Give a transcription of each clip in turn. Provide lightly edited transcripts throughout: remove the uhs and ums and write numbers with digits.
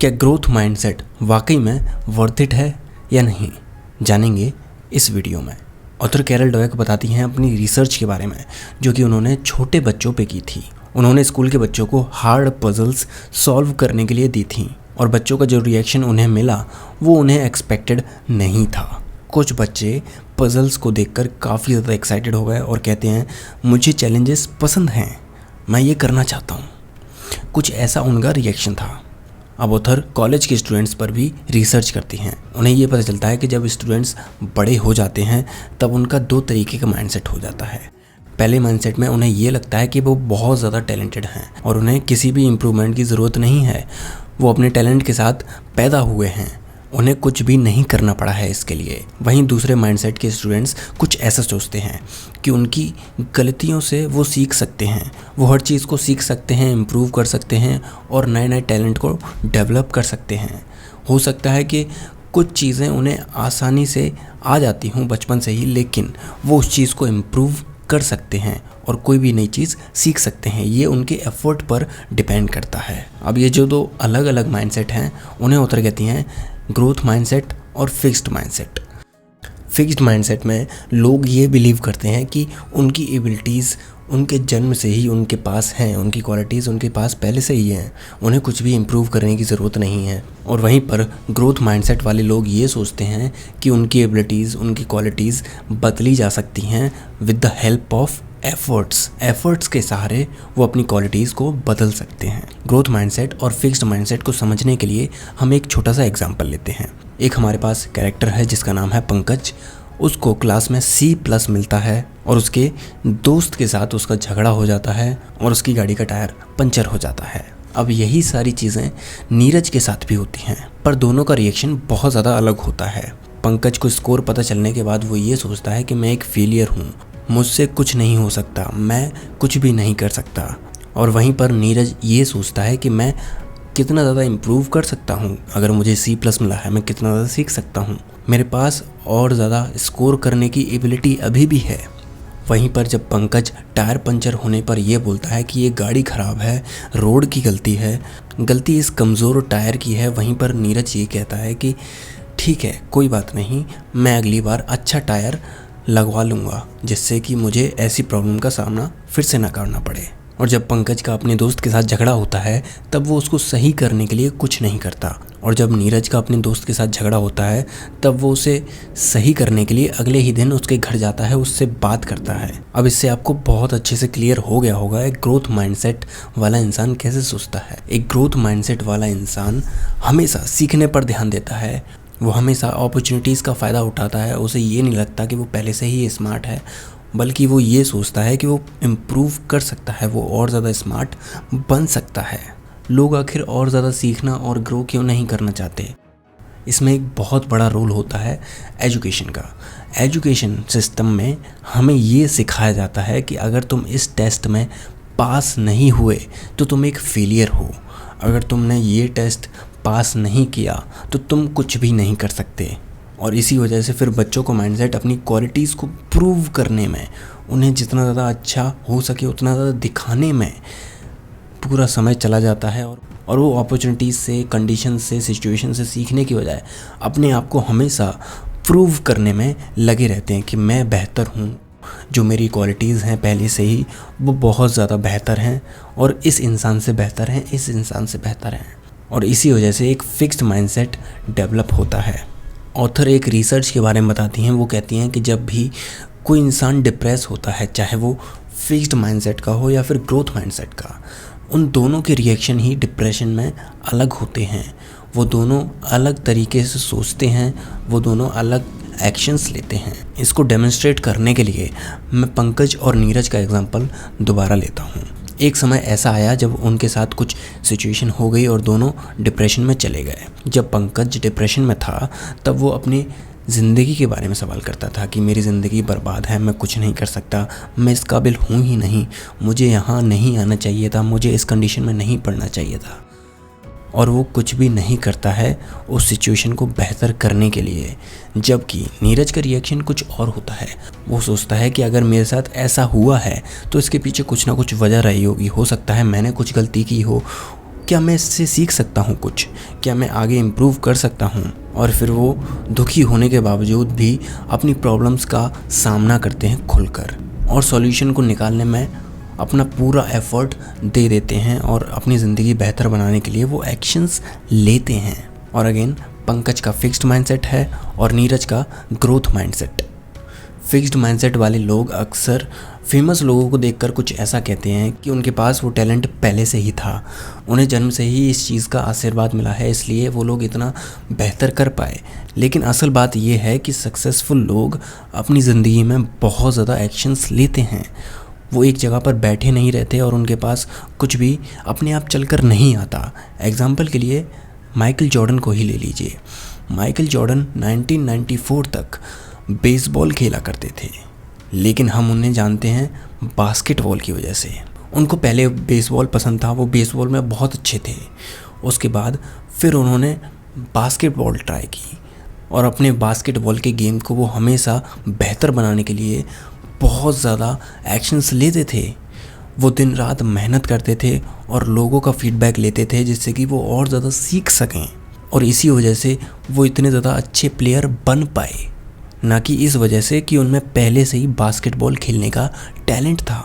क्या growth mindset वाकई में वर्थ इट है या नहीं, जानेंगे इस वीडियो में। ऑथर कैरल डवेक बताती हैं अपनी रिसर्च के बारे में जो कि उन्होंने छोटे बच्चों पे की थी। उन्होंने स्कूल के बच्चों को हार्ड पजल्स सॉल्व करने के लिए दी थी और बच्चों का जो रिएक्शन उन्हें मिला वो उन्हें एक्सपेक्टेड नहीं था। कुछ बच्चे पजल्स को देखकर काफ़ी ज़्यादा एक्साइटेड हो गए और कहते हैं मुझे चैलेंजेस पसंद हैं, मैं ये करना चाहता हूँ। कुछ ऐसा उनका रिएक्शन था। अब ऑथर कॉलेज के स्टूडेंट्स पर भी रिसर्च करती हैं। उन्हें ये पता चलता है कि जब स्टूडेंट्स बड़े हो जाते हैं तब उनका दो तरीके का माइंडसेट हो जाता है। पहले माइंडसेट में उन्हें ये लगता है कि वो बहुत ज़्यादा टैलेंटेड हैं और उन्हें किसी भी इम्प्रूवमेंट की ज़रूरत नहीं है, वो अपने टैलेंट के साथ पैदा हुए हैं, उन्हें कुछ भी नहीं करना पड़ा है इसके लिए। वहीं दूसरे माइंडसेट के स्टूडेंट्स कुछ ऐसा सोचते हैं कि उनकी गलतियों से वो सीख सकते हैं, वो हर चीज़ को सीख सकते हैं, इम्प्रूव कर सकते हैं और नए नए टैलेंट को डेवलप कर सकते हैं। हो सकता है कि कुछ चीज़ें उन्हें आसानी से आ जाती हों बचपन से ही, लेकिन वो उस चीज़ को इम्प्रूव कर सकते हैं और कोई भी नई चीज़ सीख सकते हैं। ये उनके एफर्ट पर डिपेंड करता है। अब ये जो दो अलग अलग माइंडसेट हैं उन्हें ऑथर कहती हैं ग्रोथ माइंडसेट और फिक्स्ड माइंडसेट। फिक्स्ड माइंडसेट में लोग ये बिलीव करते हैं कि उनकी एबिलिटीज़ उनके जन्म से ही उनके पास हैं, उनकी क्वालिटीज़ उनके पास पहले से ही हैं, उन्हें कुछ भी इम्प्रूव करने की ज़रूरत नहीं है। और वहीं पर ग्रोथ माइंडसेट वाले लोग ये सोचते हैं कि उनकी एबिलिटीज़ उनकी क्वालिटीज़ बदली जा सकती हैं with the help of efforts के सहारे वो अपनी क्वालिटीज़ को बदल सकते हैं। ग्रोथ माइंडसेट और फिक्स्ड माइंडसेट को समझने के लिए हम एक छोटा सा एग्जांपल लेते हैं। एक हमारे पास कैरेक्टर है जिसका नाम है पंकज। उसको क्लास में C+ मिलता है और उसके दोस्त के साथ उसका झगड़ा हो जाता है और उसकी गाड़ी का टायर पंचर हो जाता है। अब यही सारी चीज़ें नीरज के साथ भी होती हैं, पर दोनों का रिएक्शन बहुत ज़्यादा अलग होता है। पंकज को स्कोर पता चलने के बाद वो ये सोचता है कि मैं एक फेलियर हूँ, मुझसे कुछ नहीं हो सकता, मैं कुछ भी नहीं कर सकता। और वहीं पर नीरज ये सोचता है कि मैं कितना ज़्यादा इम्प्रूव कर सकता हूँ, अगर मुझे C+ मिला है मैं कितना ज़्यादा सीख सकता हूँ, मेरे पास और ज़्यादा स्कोर करने की एबिलिटी अभी भी है। वहीं पर जब पंकज टायर पंचर होने पर यह बोलता है कि ये गाड़ी ख़राब है, रोड की गलती है, गलती इस कमज़ोर टायर की है, वहीं पर नीरज ये कहता है कि ठीक है कोई बात नहीं, मैं अगली बार अच्छा टायर लगवा लूँगा जिससे कि मुझे ऐसी प्रॉब्लम का सामना फिर से ना करना पड़े। और जब पंकज का अपने दोस्त के साथ झगड़ा होता है तब वो उसको सही करने के लिए कुछ नहीं करता, और जब नीरज का अपने दोस्त के साथ झगड़ा होता है तब वो उसे सही करने के लिए अगले ही दिन उसके घर जाता है, उससे बात करता है। अब इससे आपको बहुत अच्छे से क्लियर हो गया होगा एक ग्रोथ माइंडसेट वाला इंसान कैसे सोचता है। एक ग्रोथ माइंडसेट वाला इंसान हमेशा सीखने पर ध्यान देता है, वो हमेशा अपॉर्चुनिटीज़ का फ़ायदा उठाता है। उसे ये नहीं लगता कि वो पहले से ही स्मार्ट है, बल्कि वो ये सोचता है कि वो इम्प्रूव कर सकता है, वो और ज़्यादा स्मार्ट बन सकता है। लोग आखिर और ज़्यादा सीखना और ग्रो क्यों नहीं करना चाहते? इसमें एक बहुत बड़ा रोल होता है एजुकेशन का। एजुकेशन सिस्टम में हमें ये सिखाया जाता है कि अगर तुम इस टेस्ट में पास नहीं हुए तो तुम एक फेलियर हो, अगर तुमने ये टेस्ट पास नहीं किया तो तुम कुछ भी नहीं कर सकते। और इसी वजह से फिर बच्चों को माइंडसेट अपनी क्वालिटीज़ को प्रूव करने में, उन्हें जितना ज़्यादा अच्छा हो सके उतना ज़्यादा दिखाने में पूरा समय चला जाता है और वो अपॉर्चुनिटीज़ से, कंडीशन से, सिचुएशन से सीखने की बजाय अपने आप को हमेशा प्रूव करने में लगे रहते हैं कि मैं बेहतर हूँ, जो मेरी क्वालिटीज़ हैं पहले से ही वो बहुत ज़्यादा बेहतर हैं और इस इंसान से बेहतर हैं, इस इंसान से बेहतर हैं। और इसी वजह से एक फिक्स्ड माइंडसेट डेवलप होता है। ऑथर एक रिसर्च के बारे में बताती हैं। वो कहती हैं कि जब भी कोई इंसान डिप्रेस होता है, चाहे वो फिक्स्ड माइंडसेट का हो या फिर ग्रोथ माइंडसेट का, उन दोनों के रिएक्शन ही डिप्रेशन में अलग होते हैं। वो दोनों अलग तरीके से सोचते हैं, वो दोनों अलग एक्शंस लेते हैं। इसको डेमोन्स्ट्रेट करने के लिए मैं पंकज और नीरज का एग्जांपल दोबारा लेता हूँ। एक समय ऐसा आया जब उनके साथ कुछ सिचुएशन हो गई और दोनों डिप्रेशन में चले गए। जब पंकज डिप्रेशन में था तब वो अपनी ज़िंदगी के बारे में सवाल करता था कि मेरी ज़िंदगी बर्बाद है, मैं कुछ नहीं कर सकता, मैं इस काबिल हूँ ही नहीं, मुझे यहाँ नहीं आना चाहिए था, मुझे इस कंडीशन में नहीं पढ़ना चाहिए था। और वो कुछ भी नहीं करता है उस सिचुएशन को बेहतर करने के लिए। जबकि नीरज का रिएक्शन कुछ और होता है। वो सोचता है कि अगर मेरे साथ ऐसा हुआ है तो इसके पीछे कुछ ना कुछ वजह रही होगी, हो सकता है मैंने कुछ गलती की हो, क्या मैं इससे सीख सकता हूँ कुछ, क्या मैं आगे इम्प्रूव कर सकता हूँ। और फिर वो दुखी होने के बावजूद भी अपनी प्रॉब्लम्स का सामना करते हैं खुलकर और सॉल्यूशन को निकालने में अपना पूरा एफर्ट दे देते हैं और अपनी ज़िंदगी बेहतर बनाने के लिए वो एक्शंस लेते हैं। और अगेन पंकज का फिक्स्ड माइंडसेट है और नीरज का ग्रोथ माइंडसेट। फिक्स्ड माइंडसेट वाले लोग अक्सर फेमस लोगों को देखकर कुछ ऐसा कहते हैं कि उनके पास वो टैलेंट पहले से ही था, उन्हें जन्म से ही इस चीज़ का आशीर्वाद मिला है, इसलिए वो लोग इतना बेहतर कर पाए। लेकिन असल बात ये है कि सक्सेसफुल लोग अपनी ज़िंदगी में बहुत ज़्यादा एक्शंस लेते हैं। वो एक जगह पर बैठे नहीं रहते और उनके पास कुछ भी अपने आप चलकर नहीं आता। एग्जाम्पल के लिए माइकल जॉर्डन को ही ले लीजिए। माइकल जॉर्डन 1994 तक बेसबॉल खेला करते थे, लेकिन हम उन्हें जानते हैं बास्केटबॉल की वजह से। उनको पहले बेसबॉल पसंद था, वो बेसबॉल में बहुत अच्छे थे। उसके बाद फिर उन्होंने बास्केटबॉल ट्राई की और अपने बास्केटबॉल के गेम को वो हमेशा बेहतर बनाने के लिए बहुत ज़्यादा एक्शंस लेते थे। वो दिन रात मेहनत करते थे और लोगों का फीडबैक लेते थे जिससे कि वो और ज़्यादा सीख सकें, और इसी वजह से वो इतने ज़्यादा अच्छे प्लेयर बन पाए, ना कि इस वजह से कि उनमें पहले से ही बास्केटबॉल खेलने का टैलेंट था।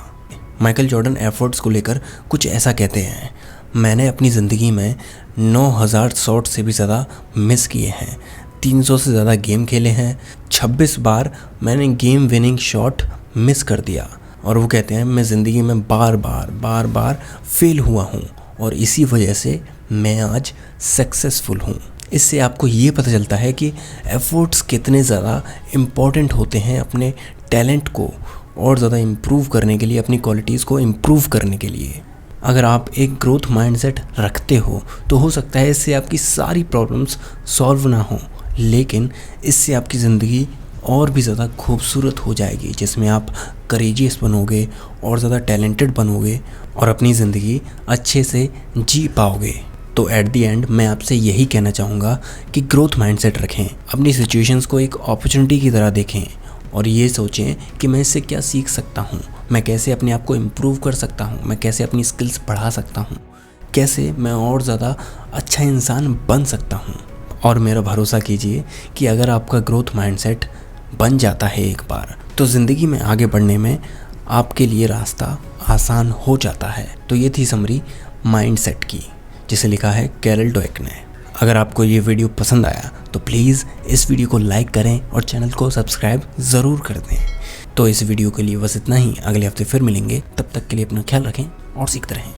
माइकल जॉर्डन एफर्ट्स को लेकर कुछ ऐसा कहते हैं, मैंने अपनी ज़िंदगी में 9000 शॉट से भी ज़्यादा मिस किए हैं, 300 से ज़्यादा गेम खेले हैं, 26 बार मैंने गेम विनिंग शॉट मिस कर दिया। और वो कहते हैं मैं ज़िंदगी में बार बार फेल हुआ हूँ और इसी वजह से मैं आज सक्सेसफुल हूँ। इससे आपको ये पता चलता है कि एफर्ट्स कितने ज़्यादा इम्पॉर्टेंट होते हैं अपने टैलेंट को और ज़्यादा इम्प्रूव करने के लिए, अपनी क्वालिटीज़ को इम्प्रूव करने के लिए। अगर आप एक ग्रोथ माइंडसेट रखते हो तो हो सकता है इससे आपकी सारी प्रॉब्लम्स सॉल्व ना हो, लेकिन इससे आपकी ज़िंदगी और भी ज़्यादा खूबसूरत हो जाएगी, जिसमें आप करेजियस बनोगे और ज़्यादा टैलेंटेड बनोगे और अपनी ज़िंदगी अच्छे से जी पाओगे। तो एट दी एंड मैं आपसे यही कहना चाहूँगा कि ग्रोथ माइंडसेट रखें, अपनी सिचुएशंस को एक अपॉर्चुनिटी की तरह देखें और ये सोचें कि मैं इससे क्या सीख सकता हूँ, मैं कैसे अपने आप को इम्प्रूव कर सकता हूँ, मैं कैसे अपनी स्किल्स बढ़ा सकता हूँ, कैसे मैं और ज़्यादा अच्छा इंसान बन सकता हूँ। और मेरा भरोसा कीजिए कि अगर आपका ग्रोथ माइंडसेट बन जाता है एक बार, तो ज़िंदगी में आगे बढ़ने में आपके लिए रास्ता आसान हो जाता है। तो ये थी समरी माइंडसेट की, जिसे लिखा है कैरल डवेक ने। अगर आपको ये वीडियो पसंद आया तो प्लीज़ इस वीडियो को लाइक करें और चैनल को सब्सक्राइब ज़रूर कर दें। तो इस वीडियो के लिए बस इतना ही, अगले हफ्ते फिर मिलेंगे, तब तक के लिए अपना ख्याल रखें और सीखते रहें।